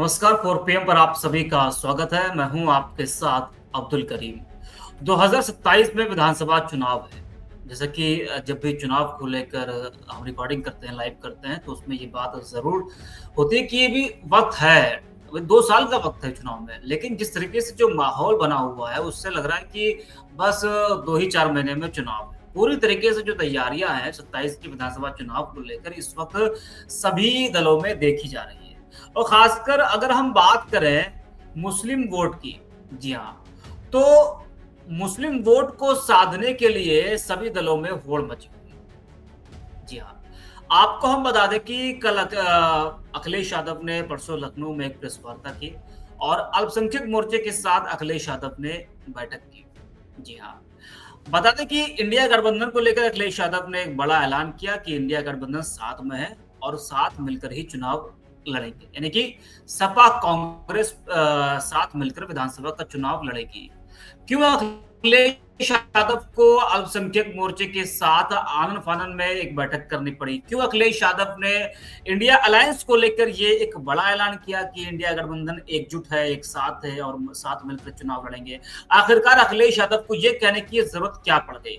नमस्कार। 4 PM पर आप सभी का स्वागत है। मैं हूं आपके साथ अब्दुल करीम। 2027 में विधानसभा चुनाव है। जैसा कि जब भी चुनाव को लेकर हम रिकॉर्डिंग करते हैं, लाइव करते हैं, तो उसमें ये बात ज़रूर होती है कि ये भी वक़्त है। अभी 2 साल का वक़्त है चुनाव में। लेकिन जिस तरीके से जो माहौल बना हुआ है, उससे लग रहा है कि बस 2 ही 4 महीने में चुनाव है। पूरी तरीके से जो तैयारियाँ हैं 27 के विधानसभा चुनाव को लेकर इस वक़्त सभी दलों में देखी जा रही है। और खासकर अगर हम बात करें मुस्लिम वोट की, जी हाँ, तो मुस्लिम वोट को साधने के लिए सभी दलों में होड़ मची हुई है। जी हाँ, आपको हम बता दें कि कल अखिलेश यादव ने परसों लखनऊ में एक प्रेस वार्ता की और अल्पसंख्यक मोर्चे के साथ अखिलेश यादव ने बैठक की। जी हाँ, बता दें कि इंडिया गठबंधन को लेकर अखिलेश यादव ने एक बड़ा ऐलान किया कि इंडिया गठबंधन साथ में है और साथ मिलकर ही चुनाव लड़ेंगे। यानी कि सपा कांग्रेस साथ मिलकर विधानसभा का चुनाव लड़ेगी। क्यों अखिलेश यादव को अल्पसंख्यक मोर्चे के साथ आनन फानन में एक बैठक करनी पड़ी? क्यों अखिलेश यादव ने इंडिया अलायंस को लेकर ये एक बड़ा ऐलान किया कि इंडिया गठबंधन एकजुट है, एक साथ है और साथ मिलकर चुनाव लड़ेंगे? आखिरकार अखिलेश यादव को ये कहने की जरूरत क्या पड़ गई?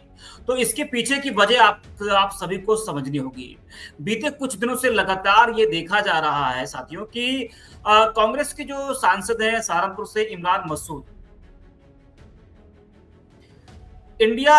तो इसके पीछे की वजह आप सभी को समझनी होगी। बीते कुछ दिनों से लगातार ये देखा जा रहा है साथियों कि कांग्रेस के जो सांसद हैं सहारनपुर से इमरान मसूद, इंडिया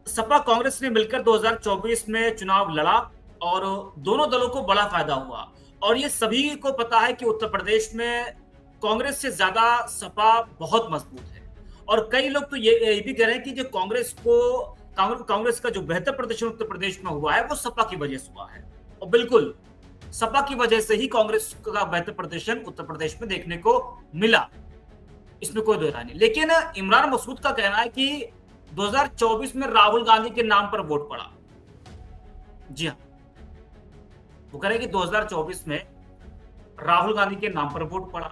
सपा कांग्रेस ने मिलकर 2024 में चुनाव लड़ा और दोनों दलों को बड़ा फायदा हुआ। और ये सभी को पता है कि उत्तर प्रदेश में कांग्रेस से ज्यादा सपा बहुत मजबूत है। और कई लोग तो ये भी कह रहे हैं कि जो कांग्रेस का जो बेहतर प्रदर्शन उत्तर प्रदेश में हुआ है वो सपा की वजह से हुआ है। और बिल्कुल सपा की वजह से ही कांग्रेस का बेहतर प्रदर्शन उत्तर प्रदेश में देखने को मिला, इसमें कोई दो राय नहीं। लेकिन इमरान मसूद का कहना है कि 2024 में राहुल गांधी के नाम पर वोट पड़ा। जी हाँ, वो कह रहे हैं कि 2024 में राहुल गांधी के नाम पर वोट पड़ा।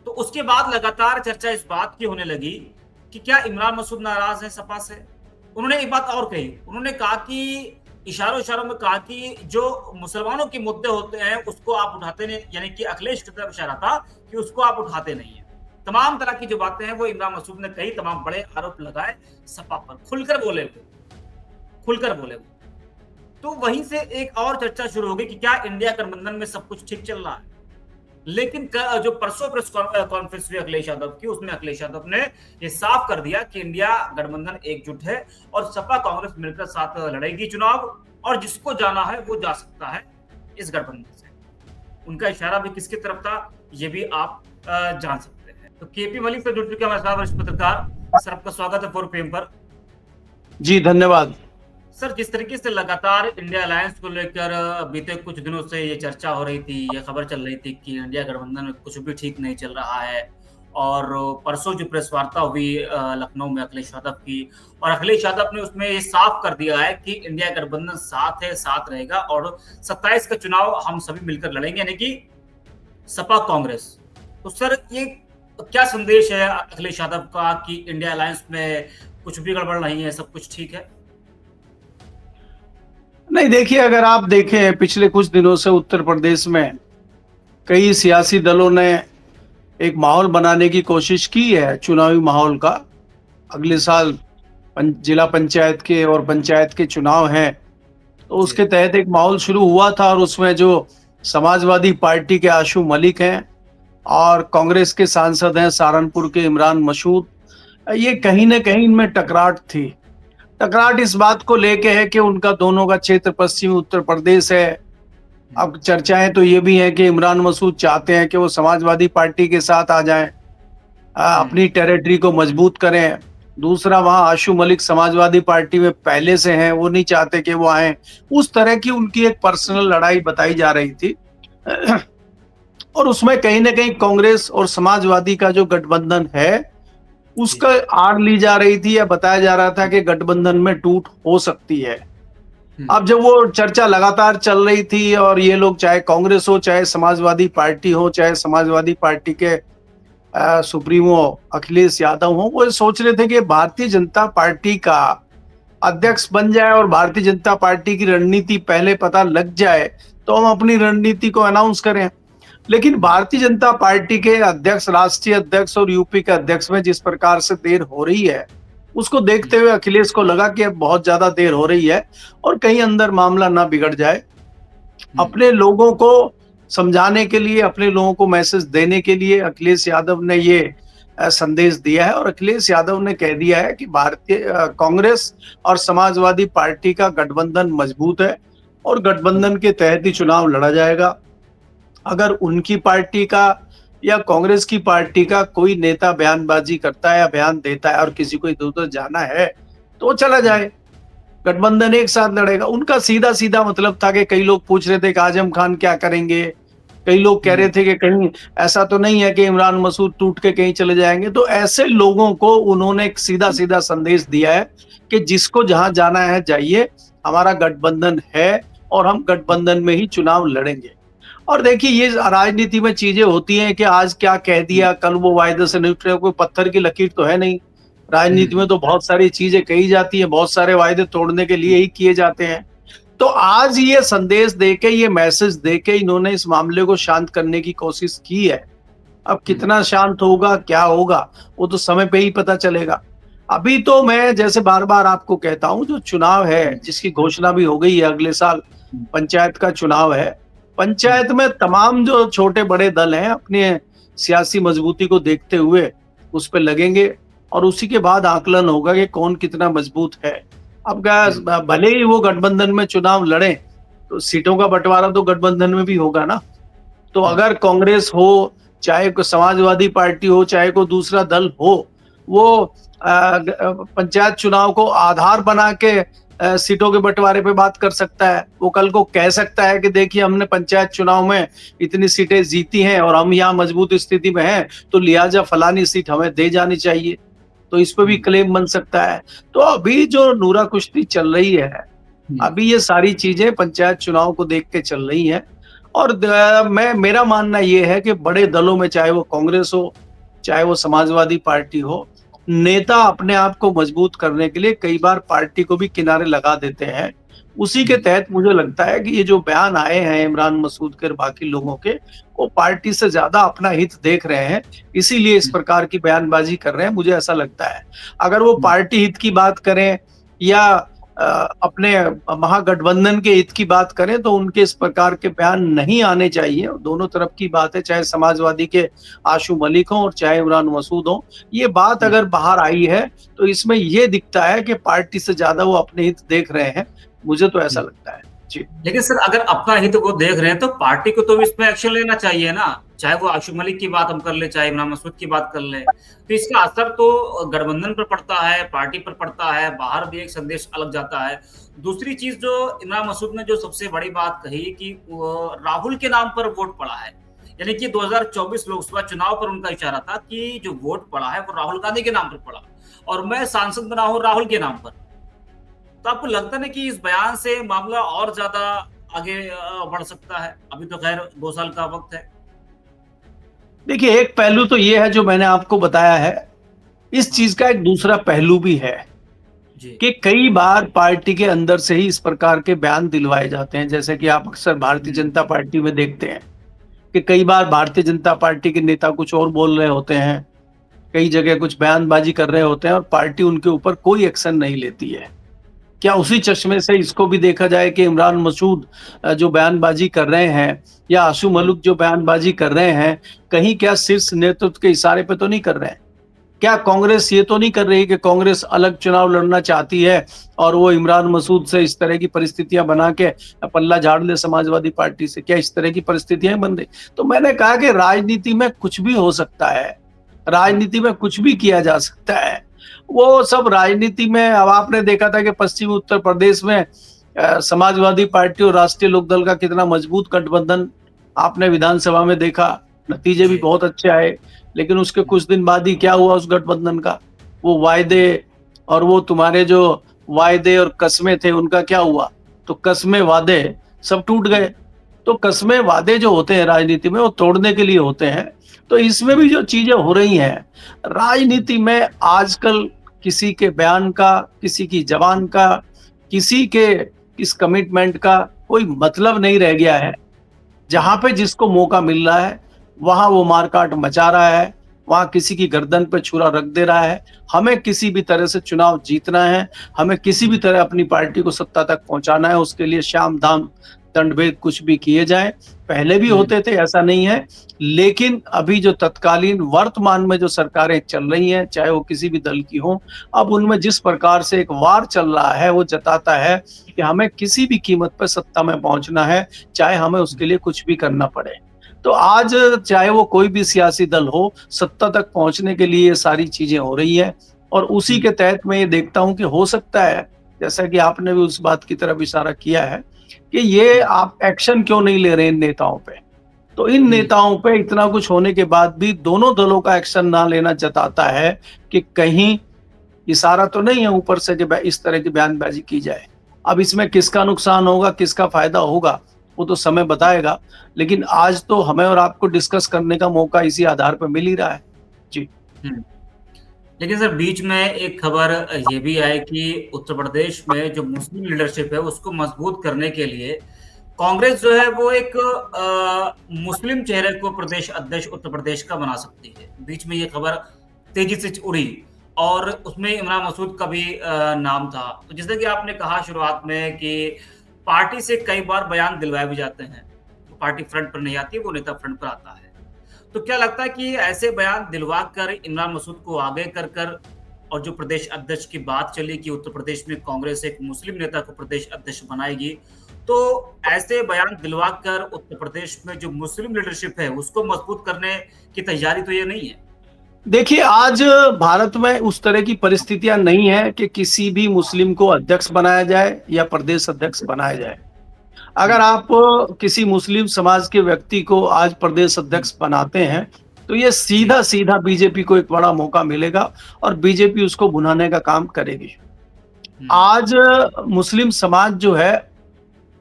तो उसके बाद लगातार चर्चा इस बात की होने लगी कि क्या इमरान मसूद नाराज है सपा से। उन्होंने एक बात और कही, उन्होंने कहा कि इशारों इशारों में कहा कि जो मुसलमानों के मुद्दे होते हैं उसको आप उठाते नहीं, यानी कि अखिलेश की तरफ इशारा था कि उसको आप उठाते नहीं है। तमाम तरह की जो बातें हैं वो इमरान मसूद ने कही, तमाम बड़े आरोप लगाए सपा पर, खुलकर बोले वो। तो वहीं से एक और चर्चा शुरू हो गई कि क्या इंडिया गठबंधन में सब कुछ ठीक चल रहा है। लेकिन जो परसों प्रेस कॉन्फ्रेंस हुई अखिलेश यादव की, उसमें अखिलेश यादव ने ये साफ कर दिया कि इंडिया गठबंधन एकजुट है और सपा कांग्रेस मिलकर साथ लड़ेगी चुनाव और जिसको जाना है वो जा सकता है इस गठबंधन से। उनका इशारा भी किसकी तरफ था ये भी आप जान सकते हैं। तो केपी मलिक से जुड़ चुके हमारे साथ वरिष्ठ पत्रकार सर, आपका स्वागत है 4 PM पर। जी धन्यवाद। सर, जिस तरीके से लगातार इंडिया अलायंस को लेकर बीते कुछ दिनों से ये चर्चा हो रही थी, ये खबर चल रही थी कि इंडिया गठबंधन में कुछ भी ठीक नहीं चल रहा है। और परसों जो प्रेस वार्ता हुई लखनऊ में अखिलेश यादव की, और अखिलेश यादव ने उसमें ये साफ कर दिया है कि इंडिया गठबंधन साथ है, साथ रहेगा और 27 का चुनाव हम सभी मिलकर लड़ेंगे, यानी कि सपा कांग्रेस। तो सर, ये क्या संदेश है अखिलेश यादव का कि इंडिया अलायंस में कुछ भी गड़बड़ नहीं है, सब कुछ ठीक है? नहीं, देखिए, अगर आप देखें पिछले कुछ दिनों से उत्तर प्रदेश में कई सियासी दलों ने एक माहौल बनाने की कोशिश की है, चुनावी माहौल का। अगले साल जिला पंचायत के और पंचायत के चुनाव हैं, तो उसके तहत एक माहौल शुरू हुआ था और उसमें जो समाजवादी पार्टी के आशू मलिक हैं और कांग्रेस के सांसद हैं सहारनपुर के इमरान मसूद, ये कहीं ना कहीं इनमें टकराट थी। टकराट इस बात को लेके है कि उनका दोनों का क्षेत्र पश्चिमी उत्तर प्रदेश है। अब चर्चाएं तो ये भी हैं कि इमरान मसूद चाहते हैं कि वो समाजवादी पार्टी के साथ आ जाएं, अपनी टेरिटरी को मजबूत करें। दूसरा, वहां आशू मलिक समाजवादी पार्टी में पहले से हैं, वो नहीं चाहते कि वो आए। उस तरह की उनकी एक पर्सनल लड़ाई बताई जा रही थी और उसमें कहीं ना कहीं कांग्रेस और समाजवादी का जो गठबंधन है उसका आड़ ली जा रही थी, या बताया जा रहा था कि गठबंधन में टूट हो सकती है। अब जब वो चर्चा लगातार चल रही थी और ये लोग, चाहे कांग्रेस हो, चाहे समाजवादी पार्टी हो, चाहे समाजवादी पार्टी के सुप्रीमो अखिलेश यादव हो, वो सोच रहे थे कि भारतीय जनता पार्टी का अध्यक्ष बन जाए और भारतीय जनता पार्टी की रणनीति पहले पता लग जाए तो हम अपनी रणनीति को अनाउंस करें। लेकिन भारतीय जनता पार्टी के अध्यक्ष, राष्ट्रीय अध्यक्ष और यूपी के अध्यक्ष में जिस प्रकार से देर हो रही है, उसको देखते हुए अखिलेश को लगा कि अब बहुत ज्यादा देर हो रही है और कहीं अंदर मामला ना बिगड़ जाए। अपने लोगों को समझाने के लिए, अपने लोगों को मैसेज देने के लिए अखिलेश यादव ने ये संदेश दिया है और अखिलेश यादव ने कह दिया है कि भारतीय कांग्रेस और समाजवादी पार्टी का गठबंधन मजबूत है और गठबंधन के तहत ही चुनाव लड़ा जाएगा। अगर उनकी पार्टी का या कांग्रेस की पार्टी का कोई नेता बयानबाजी करता है या बयान देता है और किसी को इधर उधर जाना है तो वो चला जाए, गठबंधन एक साथ लड़ेगा। उनका सीधा सीधा मतलब था कि कई लोग पूछ रहे थे कि आजम खान क्या करेंगे, कई लोग कह रहे थे कि कहीं ऐसा तो नहीं है कि इमरान मसूद टूट के कहीं चले जाएंगे। तो ऐसे लोगों को उन्होंने एक सीधा सीधा संदेश दिया है कि जिसको जहां जाना है जाइए, हमारा गठबंधन है और हम गठबंधन में ही चुनाव लड़ेंगे। और देखिए ये राजनीति में चीजें होती हैं कि आज क्या कह दिया, कल वो वायदे से नहीं उठे, कोई पत्थर की लकीर तो है नहीं। राजनीति में तो बहुत सारी चीजें कही जाती है, बहुत सारे वायदे तोड़ने के लिए ही किए जाते हैं। तो आज ये संदेश देके, ये मैसेज देके इन्होंने इस मामले को शांत करने की कोशिश की है। अब कितना शांत होगा, क्या होगा, वो तो समय पे ही पता चलेगा। अभी तो मैं जैसे बार बार आपको कहता हूं, जो चुनाव है जिसकी घोषणा भी हो गई है, अगले साल पंचायत का चुनाव है। पंचायत में तमाम जो छोटे बड़े दल हैं अपने सियासी मजबूती को देखते हुए उस पर लगेंगे और उसी के बाद आकलन होगा कि कौन कितना मजबूत है। अब क्या, भले ही वो गठबंधन में चुनाव लड़े तो सीटों का बंटवारा तो गठबंधन में भी होगा ना। तो अगर कांग्रेस हो, चाहे कोई समाजवादी पार्टी हो, चाहे कोई दूसरा दल हो, वो पंचायत चुनाव को आधार बना के सीटों के बंटवारे पे बात कर सकता है। वो कल को कह सकता है कि देखिए हमने पंचायत चुनाव में इतनी सीटें जीती हैं और हम यहाँ मजबूत स्थिति में हैं, तो लिहाजा फलानी सीट हमें दे जानी चाहिए। तो इस पे भी क्लेम बन सकता है। तो अभी जो नूरा कुश्ती चल रही है, अभी ये सारी चीजें पंचायत चुनाव को देख के चल रही हैं। और मेरा मानना ये है कि बड़े दलों में, चाहे वो कांग्रेस हो, चाहे वो समाजवादी पार्टी हो, नेता अपने आप को मजबूत करने के लिए कई बार पार्टी को भी किनारे लगा देते हैं। उसी के तहत मुझे लगता है कि ये जो बयान आए हैं इमरान मसूद के और बाकी लोगों के, वो पार्टी से ज्यादा अपना हित देख रहे हैं, इसीलिए इस प्रकार की बयानबाजी कर रहे हैं, मुझे ऐसा लगता है। अगर वो पार्टी हित की बात करें या अपने महागठबंधन के हित की बात करें तो उनके इस प्रकार के बयान नहीं आने चाहिए। दोनों तरफ की बात है, चाहे समाजवादी के आशू मलिक हो और चाहे इमरान मसूद हो। ये बात अगर बाहर आई है तो इसमें ये दिखता है कि पार्टी से ज्यादा वो अपने हित देख रहे हैं, मुझे तो ऐसा लगता है जी। लेकिन सर अगर अपना हित को देख रहे हैं तो पार्टी को तो इसमें एक्शन लेना चाहिए ना। चाहे वो आशू मलिक की बात हम कर ले, चाहे इमरान मसूद की बात कर ले, तो इसका असर तो गठबंधन पर पड़ता है, पार्टी पर पड़ता है, बाहर भी एक संदेश अलग जाता है। दूसरी चीज जो इमरान मसूद ने जो सबसे बड़ी बात कही कि राहुल के नाम पर वोट पड़ा है, यानी कि 2024 लोकसभा चुनाव पर उनका इशारा था कि जो वोट पड़ा है वो राहुल गांधी के नाम पर पड़ा और मैं सांसद बना हूं राहुल के नाम पर। तो आपको लगता है कि इस बयान से मामला और ज्यादा आगे बढ़ सकता है? अभी तो खैर 2 साल का वक्त है। देखिए एक पहलू तो ये है जो मैंने आपको बताया है, इस चीज का एक दूसरा पहलू भी है कि कई बार पार्टी के अंदर से ही इस प्रकार के बयान दिलवाए जाते हैं। जैसे कि आप अक्सर भारतीय जनता पार्टी में देखते हैं कि कई बार भारतीय जनता पार्टी के नेता कुछ और बोल रहे होते हैं, कई जगह कुछ बयानबाजी कर रहे होते हैं और पार्टी उनके ऊपर कोई एक्शन नहीं लेती है। क्या उसी चश्मे से इसको भी देखा जाए कि इमरान मसूद जो बयानबाजी कर रहे हैं या आशू मलिक जो बयानबाजी कर रहे हैं, कहीं क्या शीर्ष नेतृत्व के इशारे पे तो नहीं कर रहे हैं? क्या कांग्रेस ये तो नहीं कर रही कि कांग्रेस अलग चुनाव लड़ना चाहती है और वो इमरान मसूद से इस तरह की परिस्थितियां बना के पल्ला झाड़ ले समाजवादी पार्टी से? क्या इस तरह की परिस्थितियां बन रही? तो मैंने कहा कि राजनीति में कुछ भी हो सकता है, राजनीति में कुछ भी किया जा सकता है। वो सब राजनीति में, अब आपने देखा था कि पश्चिमी उत्तर प्रदेश में समाजवादी पार्टी और राष्ट्रीय लोकदल का कितना मजबूत गठबंधन आपने विधानसभा में देखा, नतीजे भी बहुत अच्छे आए। लेकिन उसके कुछ दिन बाद ही क्या हुआ उस गठबंधन का? वो वायदे और वो तुम्हारे जो वायदे और कस्में थे उनका क्या हुआ? तो कस्में वादे सब टूट गए। तो कस्में वादे जो होते हैं राजनीति में वो तोड़ने के लिए होते हैं। तो इसमें भी जो चीजें हो रही हैं राजनीति में आजकल, किसी के बयान का, किसी की जबान का, किसी के इस कमिटमेंट का कोई मतलब नहीं रह गया है। जहां पे जिसको मौका मिल रहा है वहां वो मारकाट मचा रहा है, वहां किसी की गर्दन पे छुरा रख दे रहा है। हमें किसी भी तरह से चुनाव जीतना है, हमें किसी भी तरह अपनी पार्टी को सत्ता तक पहुंचाना है, उसके लिए शाम दाम दंड भेद कुछ भी किए जाए। पहले भी हुँ, होते थे, ऐसा नहीं है, लेकिन अभी जो तत्कालीन वर्तमान में जो सरकारें चल रही हैं, चाहे वो किसी भी दल की हो, अब उनमें जिस प्रकार से एक वार चल रहा है वो जताता है कि हमें किसी भी कीमत पर सत्ता में पहुंचना है, चाहे हमें उसके लिए कुछ भी करना पड़े। तो आज चाहे वो कोई भी सियासी दल हो, सत्ता तक पहुंचने के लिए ये सारी चीजें हो रही है, और उसी हुँ, के तहत मैं ये देखता हूं कि हो सकता है, जैसा कि आपने भी उस बात की तरफ इशारा किया है, कि ये हुँ, आप एक्शन क्यों नहीं ले रहे इन नेताओं पे। तो इन हुँ, नेताओं पे इतना कुछ होने के बाद भी दोनों दलों का एक्शन ना लेना जताता है कि कहीं इशारा तो नहीं है ऊपर से कि इस तरह की बयानबाजी की जाए। अब इसमें किसका नुकसान होगा, किसका फायदा होगा, वो तो समय बताएगा। लेकिन आज तो हमें और आपको डिस्कस करने का मौका इसी आधार पर मिल ही रहा है। जी। हुँ। लेकिन सर बीच में एक खबर ये भी आई कि उत्तर प्रदेश में जो मुस्लिम लीडरशिप है उसको मजबूत करने के लिए कांग्रेस जो है वो एक मुस्लिम चेहरे को प्रदेश अध्यक्ष उत्तर प्रदेश का बना सकती है। बीच में ये खबर तेजी से उड़ी और उसमें इमरान मसूद का भी नाम था। तो जैसे कि आपने कहा शुरुआत में कि पार्टी से कई बार बयान दिलवाए भी जाते हैं। तो पार्टी फ्रंट पर नहीं आती, वो नेता फ्रंट पर आता है। तो क्या लगता है कि ऐसे बयान दिलवा कर इमरान मसूद को आगे कर कर और जो प्रदेश अध्यक्ष की बात चली कि उत्तर प्रदेश में कांग्रेस एक मुस्लिम नेता को प्रदेश अध्यक्ष बनाएगी, तो ऐसे बयान दिलवा कर उत्तर प्रदेश में जो मुस्लिम लीडरशिप है उसको मजबूत करने की तैयारी तो ये नहीं है? देखिए, आज भारत में उस तरह की परिस्थितियां नहीं है कि किसी भी मुस्लिम को अध्यक्ष बनाया जाए या प्रदेश अध्यक्ष बनाया जाए। हुँ, अगर आप किसी मुस्लिम समाज के व्यक्ति को आज प्रदेश हुँ, अध्यक्ष बनाते हैं, तो ये जी, सीधा-सीधा बीजेपी को एक बड़ा मौका मिलेगा और बीजेपी उसको भुनाने का काम करेगी। हुँ, आज मुस्लिम समाज जो है,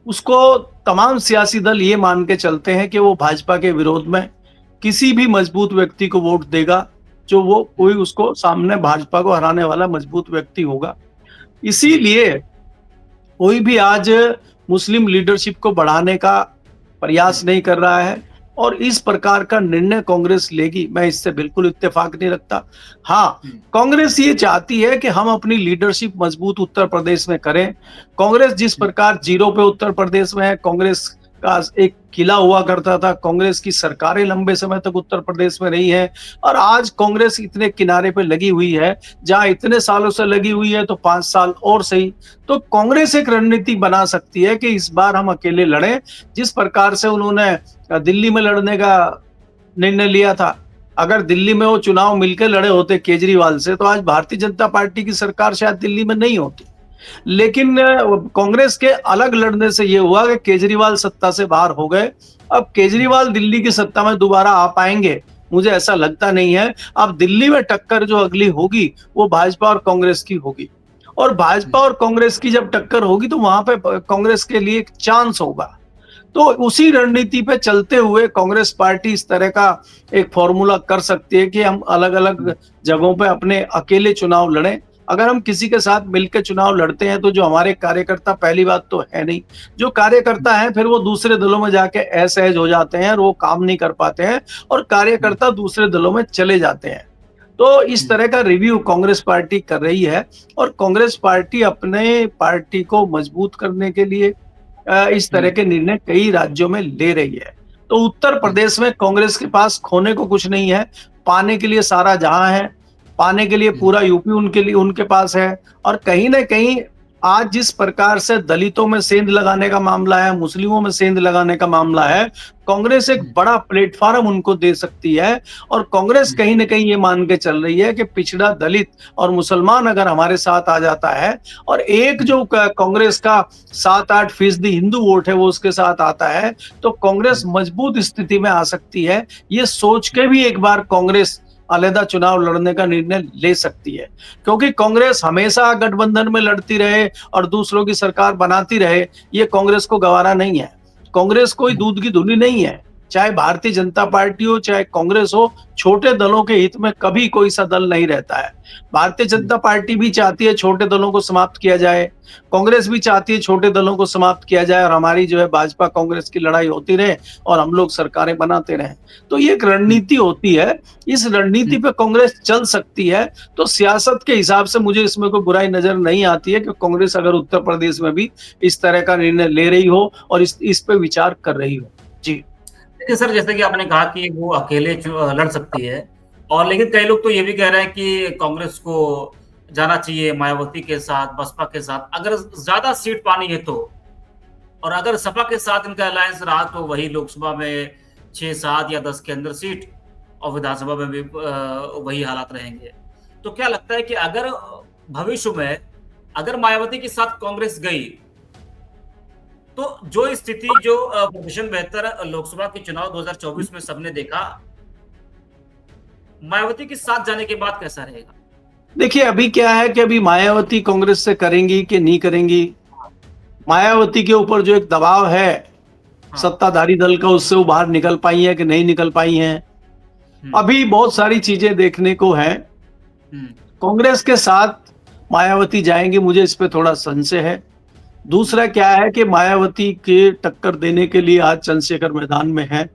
उसको तमाम सियासी दल ये मान के चलते हैं कि वो भाजपा के विरोध में किसी भी मजबूत व्यक्ति को वोट देगा, जो वो हुँ, कोई उसको सामने भाजपा को हराने वाला मजबूत व्यक्ति होगा। जी, इसीलिए कोई भी आज मुस्लिम लीडरशिप को बढ़ाने का हुँ, प्रयास नहीं कर रहा है, और इस प्रकार का निर्णय कांग्रेस लेगी, मैं इससे बिल्कुल इत्तेफाक नहीं रखता। हाँ, हुँ, कांग्रेस ये चाहती है कि हम अपनी लीडरशिप मजबूत उत्तर प्रदेश में करें। कांग्रेस जिस हुँ, प्रकार जीरो पे उत्तर प्रदेश में है, कांग्रेस का एक किला हुआ करता था, कांग्रेस की सरकारें लंबे समय तक उत्तर प्रदेश में रही हैं, और आज कांग्रेस इतने किनारे पे लगी हुई है, जहां इतने सालों से लगी हुई है तो 5 साल और सही। तो कांग्रेस एक रणनीति बना सकती है कि इस बार हम अकेले लड़ें, जिस प्रकार से उन्होंने दिल्ली में लड़ने का निर्णय लिया था। अगर दिल्ली में वो चुनाव मिलकर लड़े होते केजरीवाल से, तो आज भारतीय जनता पार्टी की सरकार शायद दिल्ली में नहीं होती। लेकिन कांग्रेस के अलग लड़ने से ये हुआ कि केजरीवाल सत्ता से बाहर हो गए। अब हुँ, केजरीवाल दिल्ली की सत्ता में दोबारा आ पाएंगे, मुझे ऐसा लगता नहीं है। अब दिल्ली में टक्कर जो अगली होगी, वो भाजपा और कांग्रेस की होगी, और हुँ, भाजपा और कांग्रेस की जब टक्कर होगी तो वहां पे कांग्रेस के लिए एक चांस होगा। तो उसी रणनीति पे चलते हुए कांग्रेस पार्टी इस तरह का एक फॉर्मूला कर सकती है कि हम अलग-अलग हुँ, जगहों पे अपने अकेले चुनाव लड़ें। अगर हम किसी के साथ मिलकर चुनाव लड़ते हैं, तो जो हमारे कार्यकर्ता, पहली बात तो है नहीं, जो कार्यकर्ता हैं फिर वो दूसरे दलों में जाके असहज हो जाते हैं और वो काम नहीं कर पाते हैं, और हुँ, कार्यकर्ता दूसरे दलों में चले जाते हैं। तो इस हुँ, तरह का रिव्यू कांग्रेस पार्टी कर रही है, और कांग्रेस पार्टी अपने पार्टी को मजबूत करने के लिए इस तरह हुँ, के निर्णय कई राज्यों में ले रही है। तो उत्तर हुँ, प्रदेश में कांग्रेस के पास खोने को कुछ नहीं है, पाने के लिए सारा जहां है, पाने के लिए हुँ, पूरा यूपी उनके लिए उनके पास है। और कहीं न कहीं आज जिस प्रकार से दलितों में सेंध लगाने का मामला है, मुस्लिमों में सेंध लगाने का मामला है, कांग्रेस एक हुँ, बड़ा प्लेटफ़ॉर्म उनको दे सकती है। और कांग्रेस हुँ, कहीं न कहीं ये मान के चल रही है कि पिछड़ा दलित और मुसलमान अगर हमारे साथ आ जाता है, और एक हुँ, जो कांग्रेस का 7-8% हिंदू वोट है वो उसके साथ आता है, तो कांग्रेस हुँ, मजबूत स्थिति में आ सकती है। ये सोच के भी एक बार कांग्रेस अलहदा चुनाव लड़ने का निर्णय ले सकती है, क्योंकि कांग्रेस हमेशा गठबंधन में लड़ती रहे और दूसरों की सरकार बनाती रहे, ये कांग्रेस को गवारा नहीं है। कांग्रेस कोई हुँ, दूध की धुली नहीं है। चाहे भारतीय जनता पार्टी हो, चाहे कांग्रेस हो, छोटे दलों के हित में कभी कोई सा दल नहीं रहता है। भारतीय जनता पार्टी भी चाहती है छोटे दलों को समाप्त किया जाए, कांग्रेस भी चाहती है छोटे दलों को समाप्त किया जाए और हमारी जो है भाजपा कांग्रेस की लड़ाई होती रहे और हम लोग सरकारें बनाते रहें। तो ये एक हुँ, रणनीति होती है, इस रणनीति हुँ, पे कांग्रेस चल सकती है। तो सियासत के हिसाब से मुझे इसमें कोई बुराई नज़र नहीं आती है कि कांग्रेस अगर उत्तर प्रदेश में भी इस तरह का निर्णय ले रही हो और इस पे विचार कर रही हो। जी। देखिए सर, जैसे कि आपने कहा कि वो अकेले लड़ सकती है और लेकिन कई लोग तो ये भी कह रहे हैं कि कांग्रेस को जाना चाहिए मायावती के साथ, बसपा के साथ, अगर ज़्यादा सीट पानी है तो। और अगर सपा के साथ इनका अलायंस रहा तो वही लोकसभा में 6, 7 या 10 के अंदर सीट और विधानसभा में भी वही हालात रहेंगे। तो क्या लगता है कि अगर भविष्य में अगर मायावती के साथ कांग्रेस गई तो जो स्थिति जो प्रदर्शन बेहतर लोकसभा के चुनाव 2024 में सबने देखा, मायावती के साथ जाने के बाद कैसा रहेगा? देखिए, अभी क्या है कि अभी मायावती कांग्रेस से करेंगी कि नहीं करेंगी, मायावती के ऊपर जो एक दबाव है, हाँ, सत्ताधारी दल का, उससे वो बाहर निकल पाई हैं कि नहीं निकल पाई हैं। हुँ, अभी बहुत सारी चीज़ें देखने को हैं। हुँ, कांग्रेस के साथ मायावती जाएँगी, मुझे इस पे थोड़ा संशय है। दूसरा क्या है कि मायावती के टक्कर देने के लिए आज चंद्रशेखर मैदान में हैं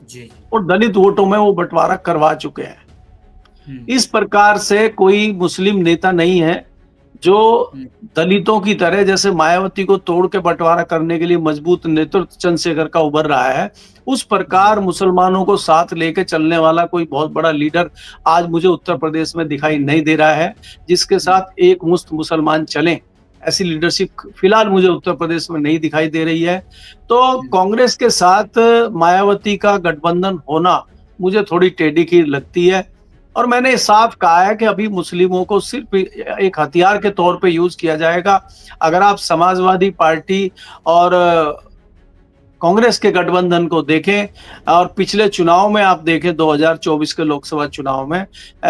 जी, जी, और दलित वोटों में वो बँटवारा करवा चुके हैं। हुँ, इस प्रकार से कोई मुस्लिम नेता नहीं है, जो हुँ, दलितों की तरह जैसे मायावती को तोड़ के बँटवारा करने के लिए मजबूत नेतृत्व चंद्रशेखर का उभर रहा है, उस जी, प्रकार मुसलमानों को साथ लेके चलने वाला कोई बहुत बड़ा लीडर आज मुझे उत्तर प्रदेश में दिखाई नहीं दे रहा है, जिसके हुँ, साथ एकमुश्त मुसलमान चलें। ऐसी लीडरशिप फिलहाल मुझे उत्तर प्रदेश में नहीं दिखाई दे रही है। तो हुँ, कांग्रेस के साथ मायावती का गठबंधन होना मुझे थोड़ी टेढ़ी खीर लगती है। और मैंने साफ कहा है कि अभी मुस्लिमों को सिर्फ एक हथियार के तौर पे यूज किया जाएगा। अगर आप समाजवादी पार्टी और कांग्रेस के गठबंधन को देखें और पिछले चुनाव में आप देखें 2024 के लोकसभा चुनाव में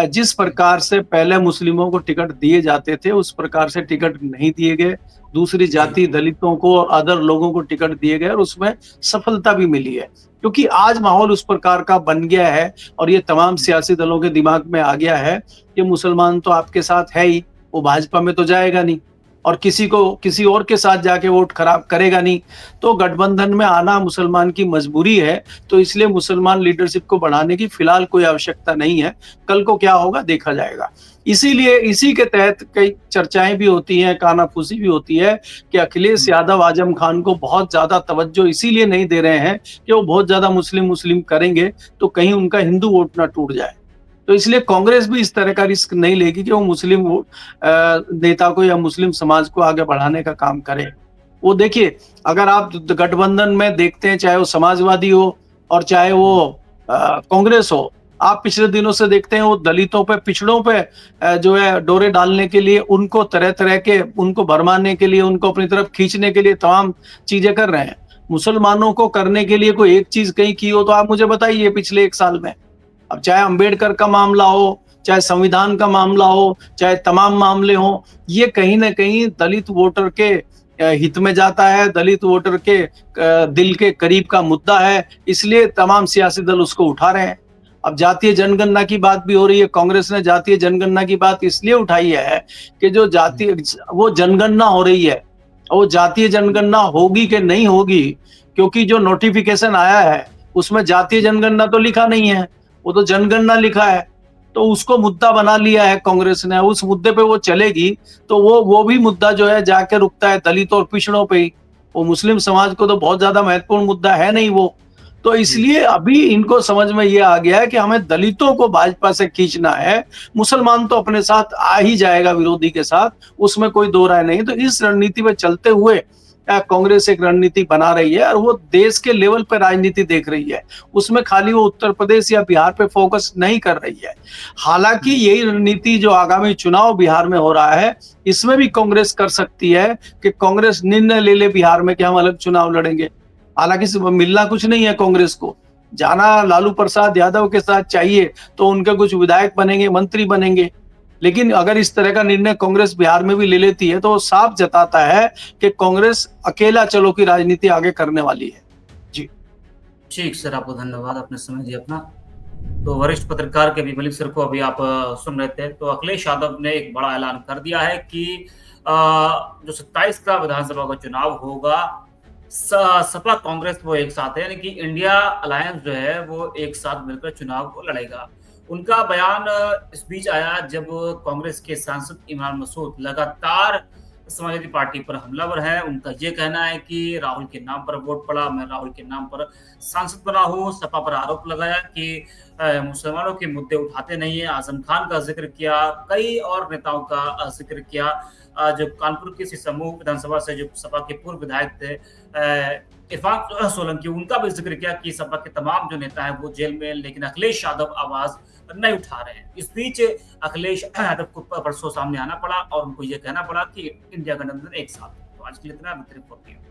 जिस प्रकार से पहले मुस्लिमों को टिकट दिए जाते थे, उस प्रकार से टिकट नहीं दिए गए। दूसरी जी, जाति दलितों को और अदर लोगों को टिकट दिए गए और उसमें सफलता भी मिली है। क्योंकि आज माहौल उस प्रकार का बन गया है और ये तमाम हुँ, सियासी दलों के दिमाग में आ गया है कि मुसलमान तो आपके साथ है ही, वो भाजपा में तो जाएगा नहीं और किसी और के साथ जाके वोट खराब करेगा नहीं। तो गठबंधन में आना मुसलमान की मजबूरी है, तो इसलिए मुसलमान लीडरशिप को बढ़ाने की फिलहाल कोई आवश्यकता नहीं है। कल को क्या होगा देखा जाएगा। इसीलिए इसी के तहत कई चर्चाएँ भी होती हैं, कानाफूसी भी होती है कि अखिलेश हुँ, यादव आजम खान को बहुत ज़्यादा तवज्जो इसीलिए नहीं दे रहे हैं कि वो बहुत ज़्यादा मुस्लिम-मुस्लिम करेंगे, तो कहीं उनका हिंदू वोट ना टूट जाए। तो इसलिए कांग्रेस भी इस तरह का रिस्क नहीं लेगी कि वो मुस्लिम नेता को या मुस्लिम समाज को आगे बढ़ाने का काम करे। वो देखिए, अगर आप गठबंधन में देखते हैं, चाहे वो समाजवादी हो और चाहे वो हुँ, कांग्रेस हो, आप पिछले दिनों से देखते हैं वो दलितों पे, पिछड़ों पे जो है डोरे डालने के लिए, उनको तरह-तरह के, उनको भरमाने के लिए, उनको अपनी तरफ खींचने के लिए तमाम चीज़ें कर रहे हैं। मुसलमानों को करने के लिए कोई एक चीज़ कहीं की हो तो आप मुझे बताइए पिछले 1 साल में। अब चाहे अंबेडकर का मामला हो, चाहे संविधान का मामला हो, चाहे तमाम मामले हों, ये कहीं न कहीं दलित वोटर के हित में जाता है, दलित वोटर के दिल के करीब का मुद्दा है, इसलिए तमाम सियासी दल उसको उठा रहे हैं। अब जातीय जनगणना की बात भी हो रही है, कांग्रेस ने जातीय जनगणना की बात इसलिए उठाई है कि जो हुँ, जातीय वो जनगणना हो रही है, वो जातीय हुँ, जनगणना होगी कि नहीं होगी, क्योंकि जो नोटिफ़िकेशन आया है, उसमें जातीय जनगणना तो लिखा नहीं है। वो तो जनगणना लिखा है, तो उसको मुद्दा बना लिया है कांग्रेस ने, उस मुद्दे पे वो चलेगी, तो वो भी मुद्दा जो है जाके रुकता है दलित और पिछड़ों पे ही। वो मुस्लिम समाज को तो बहुत ज़्यादा महत्वपूर्ण मुद्दा है नहीं वो। तो जी, इसलिए अभी इनको समझ में ये आ गया है कि हमें दलितों को भाजपा से खींचना है, मुसलमान तो अपने साथ आ ही जाएगा विरोधी के साथ, उसमें कोई दो राय नहीं। तो इस रणनीति पे चलते हुए कांग्रेस एक रणनीति बना रही है और वो देश के लेवल पे राजनीति देख रही है। उसमें खाली वो उत्तर प्रदेश या बिहार पे फोकस नहीं कर रही है। हालाँकि हुँ, यही रणनीति जो आगामी चुनाव बिहार में हो रहा है, इसमें भी कांग्रेस कर सकती है कि कांग्रेस निर्णय ले ले बिहार में कि हम अलग चुनाव लड़ेंगे। हालाँकि मिलना कुछ नहीं है कांग्रेस को। जाना लालू प्रसाद यादव के साथ चाहिए, तो उनके कुछ विधायक बनेंगे, मंत्री बनेंगे। लेकिन अगर इस तरह का निर्णय कांग्रेस बिहार में भी ले लेती है, तो वो साफ जताता है कि कांग्रेस अकेला चलो की राजनीति आगे करने वाली है। जी। ठीक सर, आपको धन्यवाद, आपने समय दिया अपना। तो वरिष्ठ पत्रकार के भी मलिक सर को अभी आप सुन रहे थे, तो अखिलेश यादव ने एक बड़ा ऐलान कर दिया है कि अ, जो 27 का विधानसभा का चुनाव होगा, स सपा कांग्रेस वो एक साथ है, यानी कि इंडिया अलायंस जो है वो एक साथ मिलकर चुनाव को लड़ेगा। उनका बयान इस बीच आया जब कांग्रेस के सांसद इमरान मसूद लगातार समाजवादी पार्टी पर हमलावर हैं। उनका ये कहना है कि राहुल के नाम पर वोट पड़ा, मैं राहुल के नाम पर सांसद बना हूँ। सपा पर आरोप लगाया कि मुसलमानों के मुद्दे उठाते नहीं है। आजम खान का जिक्र किया, कई और नेताओं का जिक्र किया। जो कानपुर की समूह विधानसभा से जो सपा के पूर्व विधायक थे इरफान सोलंकी, उनका भी जिक्र किया कि सपा के तमाम जो नेता हैं वो जेल में, लेकिन अखिलेश यादव आवाज नहीं उठा रहे हैं। इस बीच अखिलेश यादव को परसों सामने आना पड़ा और उनको ये कहना पड़ा कि इंडिया गठबंधन एक साथ है। तो आज के लिए इतना, रिपोर्ट किया।